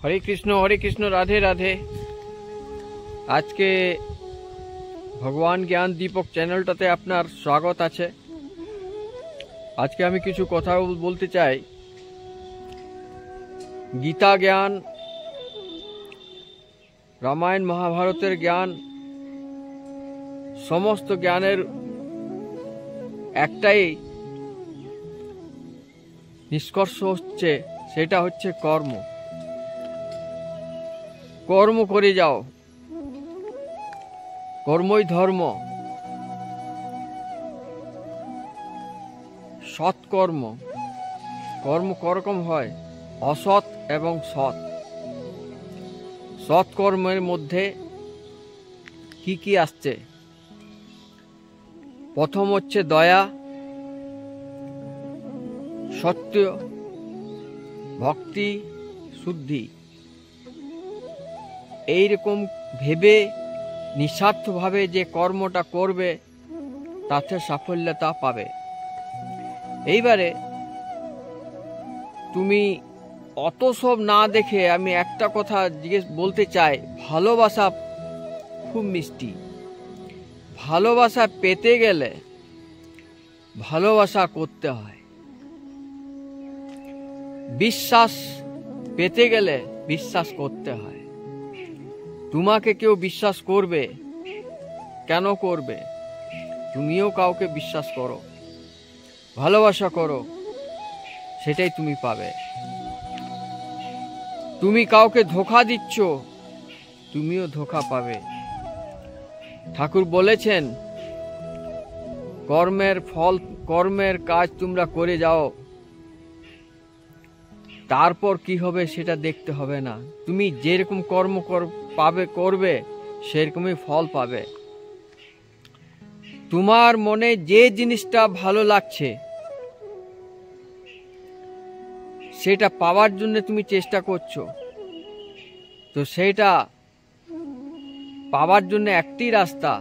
हरे कृष्ण राधे राधे। आज के भगवान ज्ञान दीपक चैनलटाते आपनार स्वागत आछे। आज के आमी किछु कथा बोलते चाই। गीता ज्ञान, रामायण महाभारतेर ज्ञान, समस्त ज्ञानेर एकटाई निष्कर्ष हच्छे सेटा हच्छे कर्म। कर्म करे जाओ, कर्मई धर्म। सत्कर्म, कर्म करकम हय असत् एवं सत्। सत्कर्मेर मध्य की आसছে? प्रथम हच्छे दया, सत्य, भक्ति, शुद्धि। এই রকম ভেবে নিঃস্বার্থভাবে যে কর্মটা করবে তাতে সাফল্যতা পাবে। এইবারে তুমি অত সব না দেখে আমি একটা কথা বলতে চাই, ভালোবাসা খুব মিষ্টি। ভালোবাসা পেতে গেলে ভালোবাসা করতে হয়। বিশ্বাস পেতে গেলে বিশ্বাস করতে হয়। তোমাকে কেউ বিশ্বাস করবে, কেন করবে? তুমিও কাউকে বিশ্বাস করো, ভালোবাসা করো, সেটাই তুমি পাবে। তুমি কাউকে ধোঁকা দিচ্ছ, তুমিও ধোঁকা পাবে। ঠাকুর বলেছেন কর্মের ফল, কর্মের কাজ তোমরা করে যাও, তারপর কি হবে সেটা দেখতে হবে না। তুমি যেরকম কর্ম করবে সেরকমই ফল পাবে। তোমার মনে যে জিনিসটা ভালো লাগছে সেটা পাওয়ার জন্য তুমি চেষ্টা করছো, তো সেটা পাওয়ার জন্য একটি রাস্তা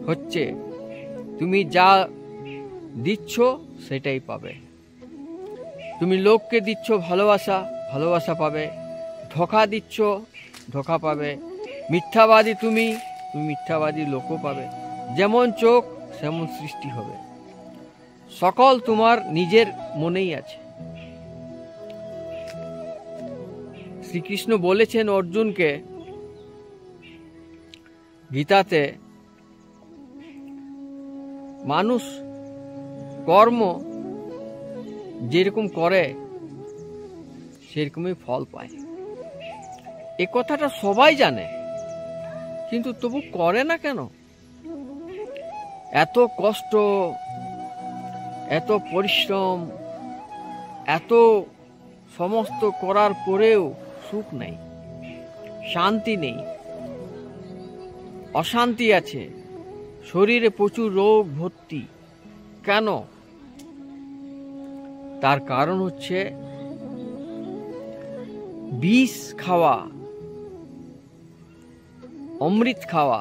হচ্ছে তুমি যা দিচ্ছ সেটাই পাবে। তুমি লোককে দিচ্ছ ভালোবাসা, ভালোবাসা পাবে। ধোঁকা দিচ্ছ, ধোঁকা পাবে। মিথ্যাবাদী তুমি মিথ্যাবাদী লোকও পাবে। যেমন চোখ সেমন সৃষ্টি হবে। সকল তোমার নিজের মনেই আছে। শ্রীকৃষ্ণ বলেছেন অর্জুনকে গীতাতে, মানুষ কর্ম যেরকম করে সেরকমই ফল পায়। এ কথাটা সবাই জানে, কিন্তু তবু করে না কেন? এত কষ্ট, এত পরিশ্রম, এত সমস্ত করার পরেও সুখ নেই, শান্তি নেই, অশান্তি আছে, শরীরে প্রচুর রোগ ভর্তি। কেন? তার কারণ হচ্ছে বিষ খাওয়া, অমৃত খাওয়া।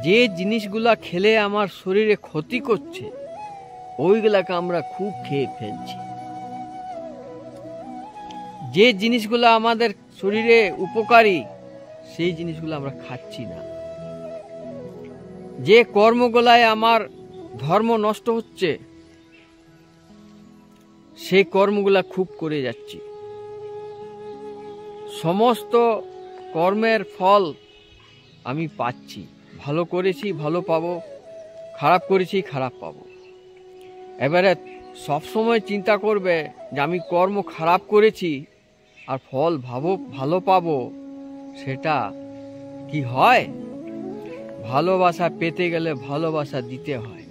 যে জিনিসগুলা খেলে আমার শরীরে ক্ষতি করছে ওইগুলাকে আমরা খুব খেয়ে ফেলছি। যে জিনিসগুলা আমাদের শরীরে উপকারী সেই জিনিসগুলো আমরা খাচ্ছি না। যে কর্মগুলায় আমার ধর্ম নষ্ট হচ্ছে সেই কর্মগুলা খুব করে যাচ্ছি। সমস্ত কর্মের ফল আমি পাচ্ছি। ভালো করেছি ভালো পাবো, খারাপ করেছি খারাপ পাবো। এবারে সবসময় চিন্তা করবে যে আমি কর্ম খারাপ করেছি আর ফল ভালো পাবো, সেটা কি হয়? ভালোবাসা পেতে গেলে ভালোবাসা দিতে হয়,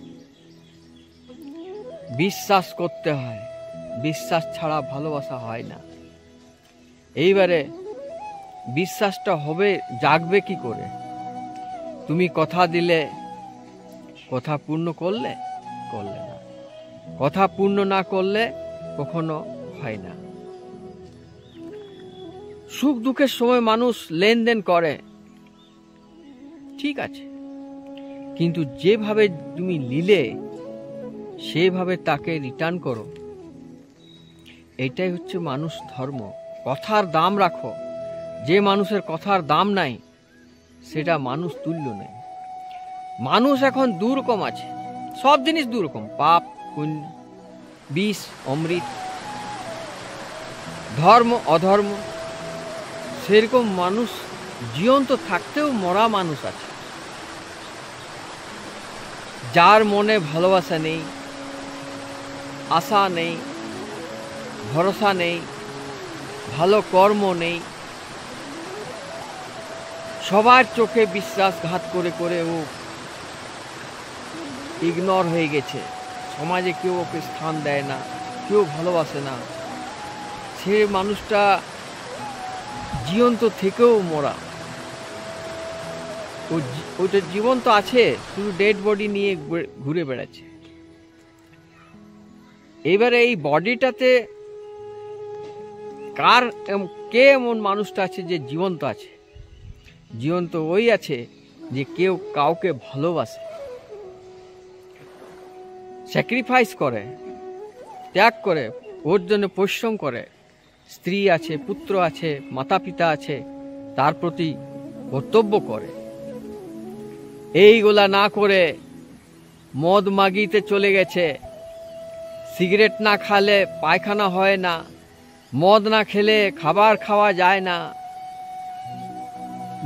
বিশ্বাস করতে হয়। বিশ্বাস ছাড়া ভালোবাসা হয় না। এইবারে বিশ্বাসটা হবে, জাগবে কি করে? তুমি কথা দিলে, কথা পূর্ণ করলে না। কথা পূর্ণ না করলে কখনো হয় না। সুখ দুঃখের সময় মানুষ লেনদেন করে, ঠিক আছে, কিন্তু যেভাবে তুমি নিলে সেভাবে তাকে রিটার্ন করো। এটাই হচ্ছে মানুষ ধর্ম। কথার দাম রাখো। যে মানুষের কথার দাম নাই সেটা মানুষ তুল্য নেই। মানুষ এখন দুরকম আছে, সব জিনিস দুরকম, পাপ পুণ্য, বিষ অমৃত, ধর্ম অধর্ম। সেরকম মানুষ জীবন্ত থাকতেও মরা মানুষ আছে। যার মনে ভালোবাসা নেই, আশা নেই, ভরসা নেই, ভালো কর্ম নেই, সবার চোখে বিশ্বাসঘাত করে করে ও ইগনোর হয়ে গেছে। সমাজে কেউ ওকে স্থান দেয় না, কেউ ভালোবাসে না। সে মানুষটা জীবন্ত থেকেও মরা। ওটা জীবন্ত আছে, শুধু ডেড বডি নিয়ে ঘুরে বেড়াচ্ছে। এবারে এই বডিটাতে কে এমন মানুষটা আছে যে জীবন্ত আছে? জীবন্ত ওই আছে যে কেউ কাউকে ভালোবাসে, স্যাক্রিফাইস করে, ত্যাগ করে, ওর জন্য পরিশ্রম করে। স্ত্রী আছে, পুত্র আছে, মাতা পিতা আছে, তার প্রতি কর্তব্য করে। এইগুলা না করে মদ মাগিতে চলে গেছে। সিগারেট না খেলে পায়খানা হয় না, মদ না খেলে খাবার খাওয়া যায় না,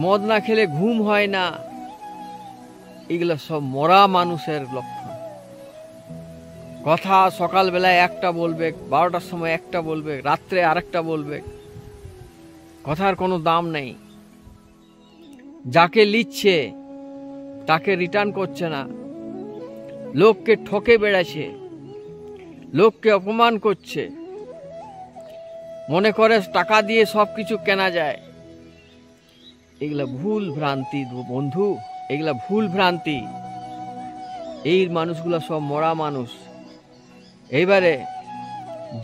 মদ না খেলে ঘুম হয় না। এগুলো সব মরা মানুষের লক্ষণ। কথা সকালবেলায় একটা বলবে, 12টার সময় একটা বলবে, রাত্রে আরেকটা বলবে। কথার কোনো দাম নেই। যাকে লিখছে তাকে রিটার্ন করছে না, লোককে ঠকে বেড়াচ্ছে, লোককে অপমান করছে, মনে করে টাকা দিয়ে সবকিছু কেনা যায়। এগুলা ভুল ভ্রান্তি বন্ধু, এগুলা ভুল ভ্রান্তি। এই মানুষগুলো সব মরা মানুষ। এইবারে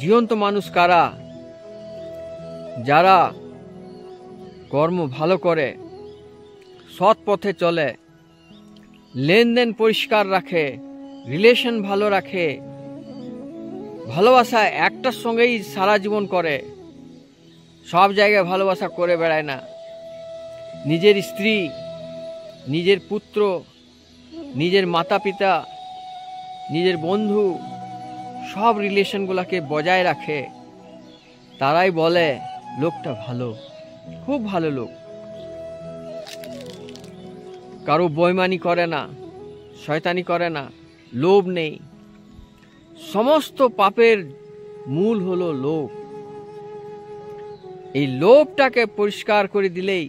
জীবন্ত মানুষ কারা? যারা কর্ম ভালো করে, সৎ পথে চলে, লেনদেন পরিষ্কার রাখে, রিলেশন ভালো রাখে, ভালোবাসা একটার সঙ্গেই সারা জীবন করে, সব জায়গায় ভালোবাসা করে বেড়ায় না। নিজের স্ত্রী, নিজের পুত্র, নিজের মাতা পিতা, নিজের বন্ধু, সব রিলেশনগুলোকে বজায় রাখে। তারাই বলে লোকটা ভালো, খুব ভালো লোক। কারো বেইমানি করে না, শয়তানি করে না, লোভ নেই। সমস্ত পাপের মূল হলো লোভ। এই লোভটাকে পরিষ্কার করে দিলেই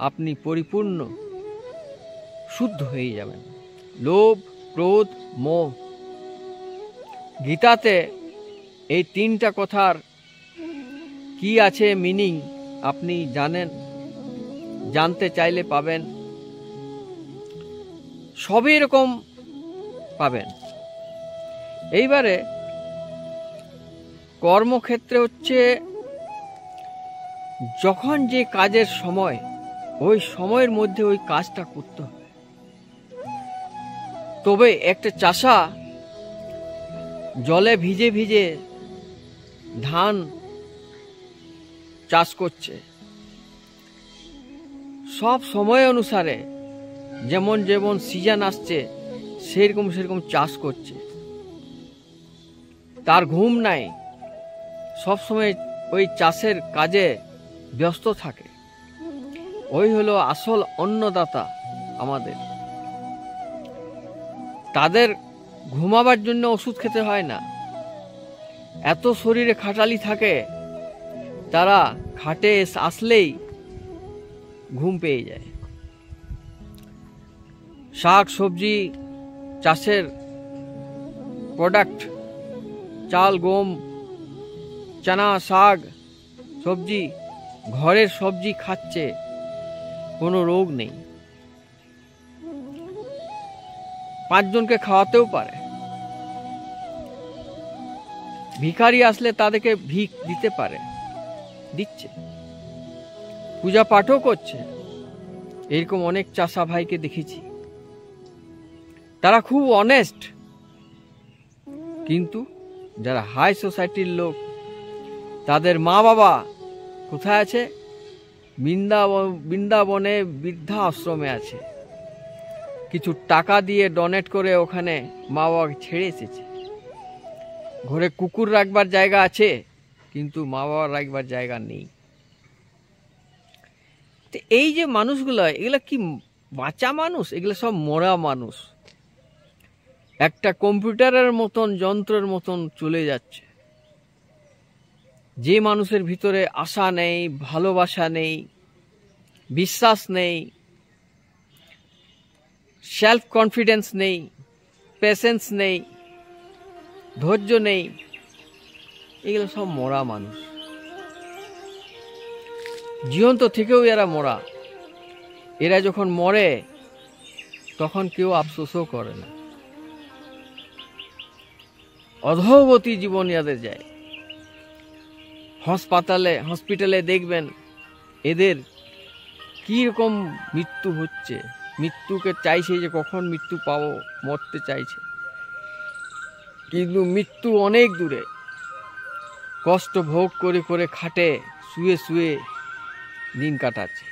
আপনি পরিপূর্ণ শুদ্ধ হয়ে যাবেন। লোভ, ক্রোধ, মোহ। গীতাতে এই তিনটা কথার কি আছে মিনিং আপনি জানেন? জানতে চাইলে পাবেন, সবই রকম পাবেন। এইবারে কর্মক্ষেত্রে হচ্ছে যখন যে কাজের সময়, ওই সময়ের মধ্যে ওই কাজটা করতে হবে। তবে একটা চাষা জলে ভিজে ভিজে ধান চাষ করছে, সব সময় অনুসারে যেমন যেমন সিজন আসছে সেরকম সেরকম চাষ করছে। তার ঘুম নাই, সব সময় ওই চাষের কাজে ব্যস্ত থাকে। ওই হলো আসল অন্নদাতা আমাদের। তাদের ঘুমাবার জন্য ওষুধ খেতে হয় না, এত শরীরে খাটালি থাকে, তারা খাটে আসলেই ঘুম পেয়ে যায়। শাক সবজি চাষের প্রোডাক্ট, চাল গম চানা শাক সবজি, ঘরের সবজি খাচ্ছে, কোনো রোগ নেই। 5 জনকে খাওয়াতেও পারে। ভিখারি আসলে তাদেরকে ভিক দিতে পারে, দিচ্ছে। পূজা পাঠও করছে। এরকম অনেক চাষা ভাইকে দেখেছি, তারা খুব অনেস্ট। কিন্তু যারা হাই সোসাইটির লোক, তাদের মা বাবা কোথায় আছে? বৃন্দাবনে বৃদ্ধা আশ্রমে আছে। কিছু টাকা দিয়ে ডোনেট করে ওখানে মা বাবাকে ছেড়ে এসেছে। ঘরে কুকুর রাখবার জায়গা আছে, কিন্তু মা বাবার রাখবার জায়গা নেই। তো এই যে মানুষগুলো, এগুলা কি বাঁচা মানুষ? এগুলো সব মরা মানুষ। একটা কম্পিউটারের মতন, যন্ত্রের মতন চলে যাচ্ছে। যে মানুষের ভিতরে আশা নেই, ভালোবাসা নেই, বিশ্বাস নেই, সেলফ কনফিডেন্স নেই, পেশেন্স নেই, ধৈর্য নেই, এগুলো সব মরা মানুষ। জীবন্ত থেকেও এরা মরা। এরা যখন মরে তখন কেউ আফসোসও করে না। অধোগতি জীবন এদের যায়। হসপিটালে দেখবেন এদের কি রকম মৃত্যু হচ্ছে। মৃত্যুকে চাইছে যে কখন মৃত্যু পাবো, মরতে চাইছে, কিন্তু মৃত্যু অনেক দূরে। কষ্ট ভোগ করে করে খাটে, শুয়ে শুয়ে দিন কাটাচ্ছে।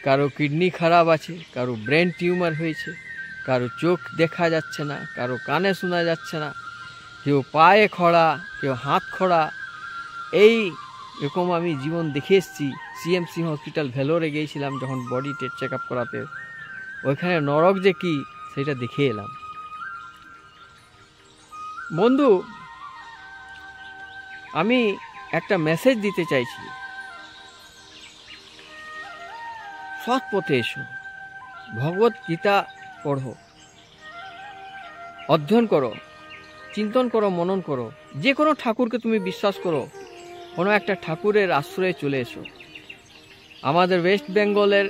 কারো কিডনি খারাপ আছে, কারো ব্রেন টিউমার হয়েছে, কারো চোখ দেখা যাচ্ছে না, কারো কানে শোনা যাচ্ছে না, কেউ পায়ে খড়া, কেউ হাত খড়া। এই এরকম আমি জীবন দেখে এসেছি। সিএমসি হসপিটাল ভেলোরে গিয়েছিলাম যখন বডি চেক আপ করাতে, ওইখানে নরক যে কি সেটা দেখে এলাম। বন্ধু, আমি একটা মেসেজ দিতে চাইছি। সৎ পথে এসো, ভগবত গীতা পড়ো, অধ্যয়ন করো, চিন্তন করো, মনন করো। যে কোনো ঠাকুরকে তুমি বিশ্বাস করো, কোনো একটা ঠাকুরের আশ্রয়ে চলে এসো। আমাদের ওয়েস্ট বেঙ্গলের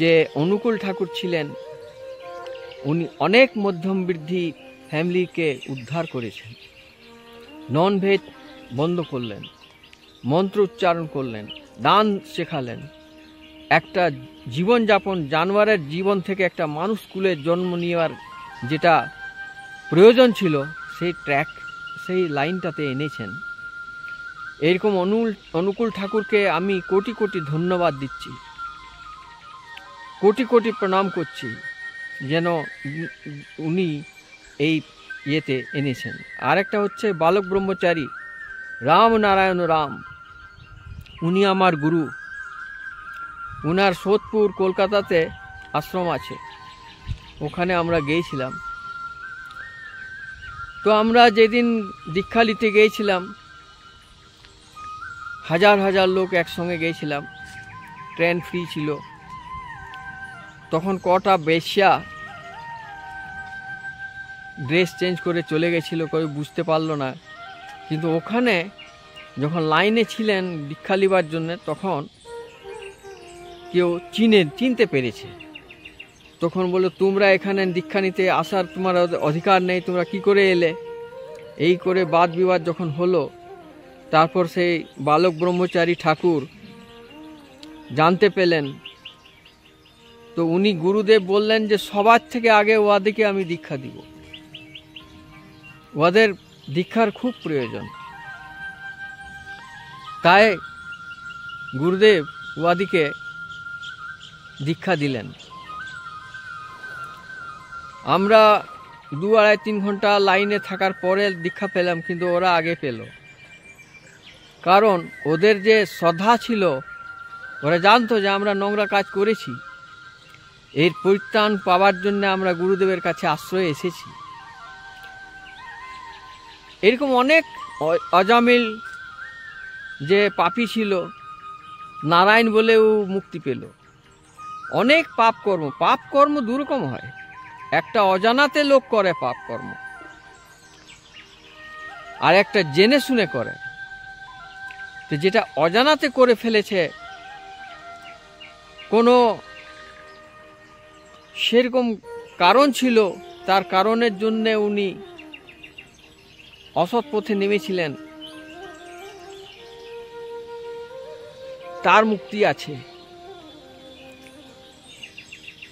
যে অনুকূল ঠাকুর ছিলেন, উনি অনেক মধ্যমবৃদ্ধি ফ্যামিলিকে উদ্ধার করেছেন। নন ভেজ বন্ধ করলেন, মন্ত্র উচ্চারণ করলেন, দান শেখালেন। একটা জীবনযাপন, জানোয়ারের জীবন থেকে একটা মানুষ কুলে জন্ম নেওয়ার যেটা প্রয়োজন ছিল, সেই লাইনটাতে এনেছেন। এরকম অনুকূল ঠাকুরকে আমি কোটি কোটি ধন্যবাদ দিচ্ছি, কোটি কোটি প্রণাম করছি, যেন উনি এই ইয়েতে এনেছেন। আর একটা হচ্ছে বালক ব্রহ্মচারী রাম নারায়ণ রাম, উনি আমার গুরু। উনার সোদপুর কলকাতাতে আশ্রম আছে, ওখানে আমরা গিয়েছিলাম। তো আমরা যেদিন দীক্ষা নিতে গিয়েছিলাম, হাজার হাজার লোক একসঙ্গে গিয়েছিলাম, ট্রেন ফ্রি ছিল। তখন কটা বেশ্যা ড্রেস চেঞ্জ করে চলে গেছিল, কেউ বুঝতে পারলো না। কিন্তু ওখানে যখন লাইনে ছিলেন দীক্ষা নেবার জন্য, তখন কেউ চিনতে পেরেছে। তখন বলল, তোমরা এখানে দীক্ষা নিতে আসার তোমার অধিকার নেই, তোমরা কি করে এলে? এই করে বাদ বিবাদ যখন হলো, তারপর সেই বালক ব্রহ্মচারী ঠাকুর জানতে পেলেন। তো উনি গুরুদেব বললেন যে সবার থেকে আগে ওদেরকে আমি দীক্ষা দিব, ওদের দীক্ষার খুব প্রয়োজন। তাই গুরুদেব ওদেরকে দীক্ষা দিলেন। আমরা 2-2.5-3 ঘন্টা লাইনে থাকার পরে দীক্ষা পেলাম, কিন্তু ওরা আগে পেল। কারণ ওদের যে শ্রদ্ধা ছিল, ওরা জানতো যে আমরা নোংরা কাজ করেছি, এর পরিত্রাণ পাওয়ার জন্য আমরা গুরুদেবের কাছে আশ্রয়ে এসেছি। এরকম অনেক অজামিল যে পাপী ছিল, নারায়ণ বলেও মুক্তি পেল। অনেক পাপ কর্ম দুরকম হয়। একটা অজানাতে লোক করে পাপ কর্ম, আর একটা জেনে শুনে করে। তো যেটা অজানাতে করে ফেলেছে, কোনো সেরকম কারণ ছিল, তার কারণের জন্য উনি অসৎ পথে নেমেছিলেন, তার মুক্তি আছে,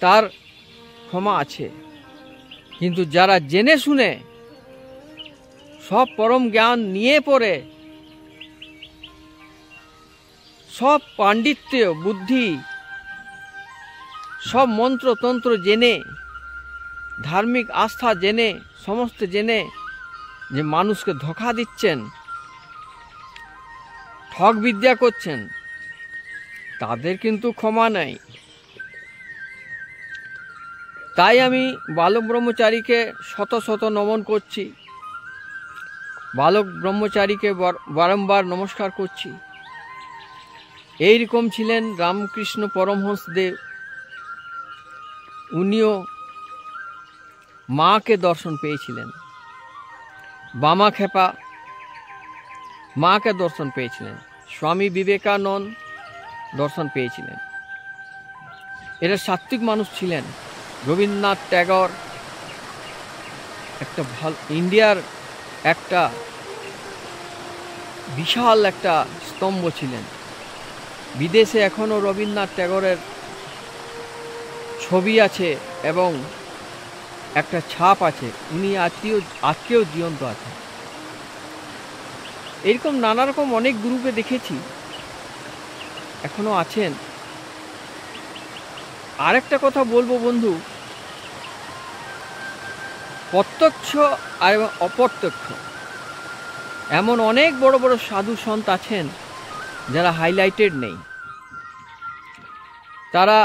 তার ক্ষমা আছে। কিন্তু যারা জেনে শুনে সব পরম জ্ঞান নিয়ে পড়ে সব পাণ্ডিত্য বুদ্ধি, সব মন্ত্রতন্ত্র জেনে, ধার্মিক আস্থা জেনে, সমস্ত জেনে যে মানুষকে ধোঁকা দিচ্ছেন, ঠক বিদ্যা করছেন, তাদের কিন্তু ক্ষমা নাই। তাই আমি বালক ব্রহ্মচারীকে শত শত নমন করছি, বালক ব্রহ্মচারীকে বারংবার নমস্কার করছি। এইরকম ছিলেন রামকৃষ্ণ পরমহংসদেব। উনিও মাকে দর্শন পেয়েছিলেন, বামাখ্যাপা মাকে দর্শন পেয়েছিলেন, স্বামী বিবেকানন্দ দর্শন পেয়েছিলেন। এরা সাত্বিক মানুষ ছিলেন। রবীন্দ্রনাথ ট্যাগর একটা ইন্ডিয়ার একটা বিশাল একটা স্তম্ভ ছিলেন। বিদেশে এখনও রবীন্দ্রনাথ ট্যাগরের ছবি আছে এবং একটা ছাপ আছে। উনি আজকেও জীবন্ত আছেন। এরকম নানা রকম অনেক গ্রুপে দেখেছি, এখনো আছেন। আরেকটা কথা বলবো বন্ধু, প্রত্যক্ষ আর অপ্রত্যক্ষ এমন অনেক বড় বড় সাধু সন্ত আছেন যারা হাইলাইটেড নেই। তারা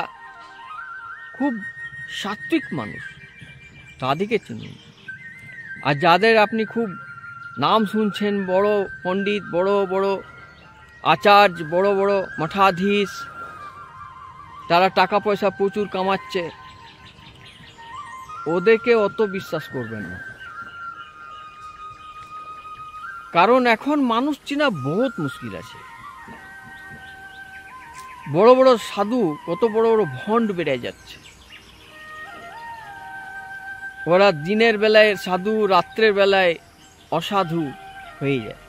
খুব সাত্বিক মানুষ, তাদেরকে চিনুন। আর যাদের আপনি খুব নাম শুনছেন, বড় পণ্ডিত, বড় বড় আচার্য, বড় বড় মঠাধীশ, তারা টাকা পয়সা প্রচুর কামাচ্ছে, ওদেরকে অত বিশ্বাস করবেন না। কারণ এখন মানুষ চেনা বহুত মুশকিল আছে। বড় বড় সাধু, কত বড় বড় ভণ্ড বেড়ে যাচ্ছে। ওরা দিনের বেলায় সাধু, রাত্রের বেলায় অসাধু হয়ে যায়।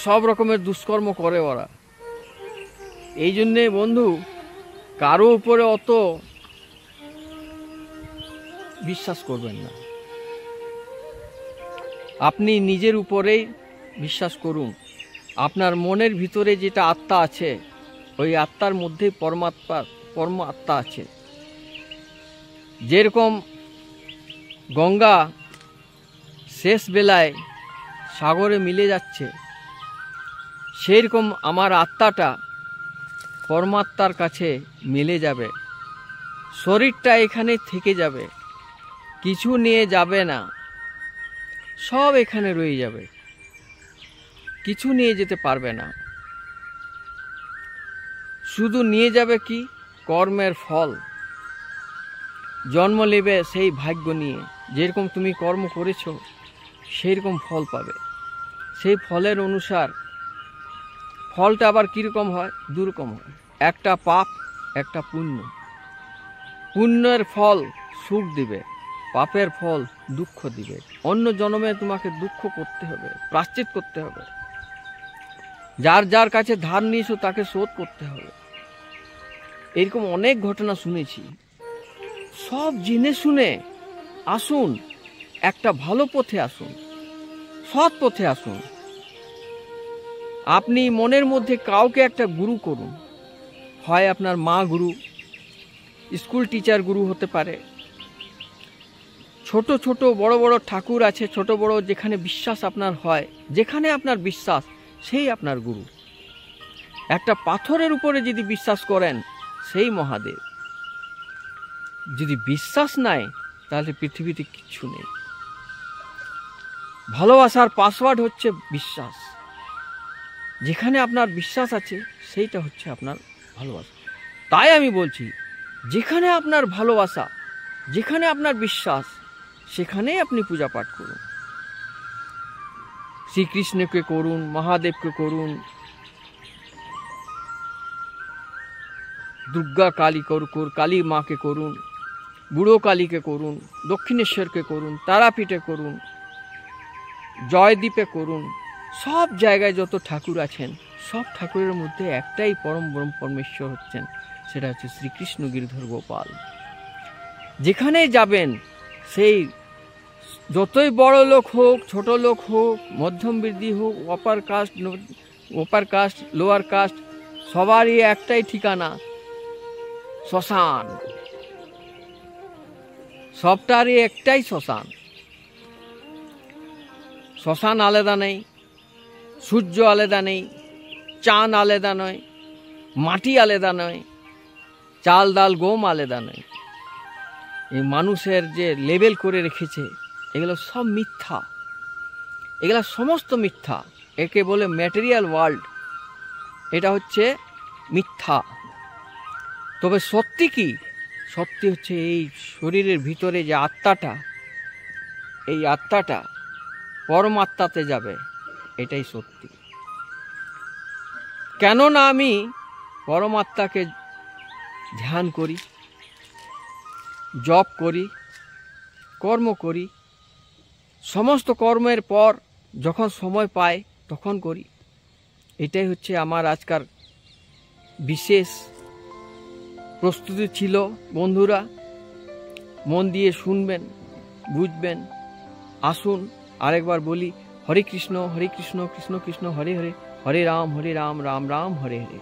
সব রকমের দুষ্কর্ম করে ওরা। এই জন্যে বন্ধু, কারো উপরে অত বিশ্বাস করবেন না। আপনি নিজের উপরেই বিশ্বাস করুন। আপনার মনের ভিতরে যেটা আত্মা আছে, ওই আত্মার মধ্যেই পরম আত্মা আছে। যেরকম গঙ্গা শেষ বেলায় সাগরে মিলে যাচ্ছে, সেরকম আমার আত্মাটা পরমাত্মার কাছে মিলে যাবে। শরীরটা এখানে থেকে যাবে, কিছু নিয়ে যাবে না, সব এখানে রয়ে যাবে, কিছু নিয়ে যেতে পারবে না। শুধু নিয়ে যাবে কি? কর্মের ফল। জন্ম নেবে সেই ভাগ্য নিয়ে। যেরকম তুমি কর্ম করেছো সেই রকম ফল পাবে। সেই ফলের অনুসার ফলটা আবার কীরকম হয়? দুরকম হয়। একটা পাপ, একটা পুণ্য। পুণ্যের ফল সুখ দিবে, পাপের ফল দুঃখ দিবে। অন্য জন্মে তোমাকে দুঃখ করতে হবে, প্রায়শ্চিত্ত করতে হবে। যার যার কাছে ধার নিয়েছো তাকে শোধ করতে হবে। এরকম অনেক ঘটনা শুনেছি। সব জেনে শুনে আসুন, একটা ভালো পথে আসুন, সৎ পথে আসুন। আপনি মনের মধ্যে কাউকে একটা গুরু করুন। হয় আপনার মা গুরু, স্কুল টিচার গুরু হতে পারে, ছোট ছোট বড় বড় ঠাকুর আছে, ছোট বড় যেখানে বিশ্বাস আপনার হয়, যেখানে আপনার বিশ্বাস সেই আপনার গুরু। একটা পাথরের উপরে যদি বিশ্বাস করেন সেই মহাদেব। যদি বিশ্বাস নাই তাহলে পৃথিবীতে কিচ্ছু নেই। ভালোবাসার পাসওয়ার্ড হচ্ছে বিশ্বাস। যেখানে আপনার বিশ্বাস আছে সেইটা হচ্ছে আপনার ভালোবাসা। তাই আমি বলছি, যেখানে আপনার ভালোবাসা, যেখানে আপনার বিশ্বাস, সেখানেই আপনি পূজা পাঠ করুন। শ্রীকৃষ্ণকে করুন, মহাদেবকে করুন, দুর্গা কালী কালী মাকে করুন, বুড়ো কালীকে করুন, দক্ষিণেশ্বরকে করুন, তারাপীঠে করুন, জয়দ্বীপে করুন। সব জায়গায় যত ঠাকুর আছেন, সব ঠাকুরের মধ্যে একটাই পরম ব্রহ্ম পরমেশ্বর হচ্ছেন, সেটা হচ্ছে শ্রীকৃষ্ণ গিরিধর গোপাল। যেখানে যাবেন, সেই যতই বড় লোক হোক, ছোট লোক হোক, মধ্যম বৃদ্ধি হোক, upper caste, upper caste lower caste সবারই একটাই ঠিকানা, শ্মশান। সবটারই একটাই শ্মশান। শ্মশান আলাদা নেই, সূর্য আলাদা নেই, চাঁদ আলাদা নয়, মাটি আলাদা নয়, চাল ডাল গম আলাদা নয়। এই মানুষের যে লেবেল করে রেখেছে এগুলো সব মিথ্যা, এগুলো সমস্ত মিথ্যা। একে বলে ম্যাটেরিয়াল ওয়ার্ল্ড, এটা হচ্ছে মিথ্যা। তবে সত্যি কি? সত্যি হচ্ছে এই শরীরের ভিতরে যে আত্মাটা, এই আত্মাটা পরমাত্মাতে যাবে, এটাই সত্যি। কেননা আমি পরমাত্মাকে ধ্যান করি, জপ করি, কর্ম করি, সমস্ত কর্মের পর যখন সময় পাই তখন করি। এটাই হচ্ছে আমার আজকার বিশেষ প্রস্তুতি ছিল। বন্ধুরা মন দিয়ে শুনবেন, বুঝবেন। আসুন আরেকবার বলি, হরে কৃষ্ণ কৃষ্ণ কৃষ্ণ হরে হরে, হরে রাম রাম রাম হরে হরে।